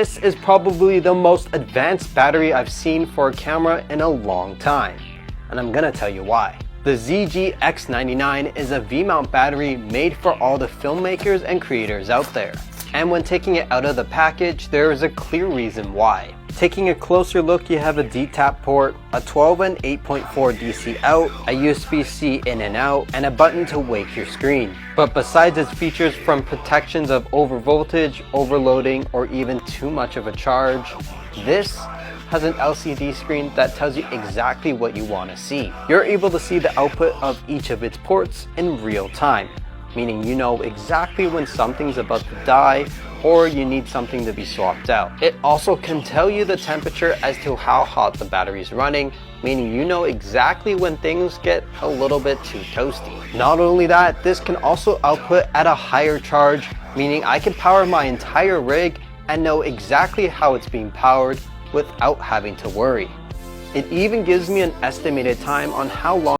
This is probably the most advanced battery I've seen for a camera in a long time, and I'm gonna tell you why. The ZG-X99 is a V-mount battery made for all the filmmakers and creators out there. And when taking it out of the package, there is a clear reason why. Taking a closer look, you have a D-tap port, a 12 and 8.4 DC out, a USB-C in and out, and a button to wake your screen. But besides its features from protections of overvoltage, overloading, or even too much of a charge, this has an LCD screen that tells you exactly what you want to see. You're able to see the output of each of its ports in real time, meaning you know exactly when something's about to die or you need something to be swapped out. It also can tell you the temperature as to how hot the battery is running, meaning you know exactly when things get a little bit too toasty. Not only that, this can also output at a higher charge, meaning I can power my entire rig and know exactly how it's being powered without having to worry. It even gives me an estimated time on how long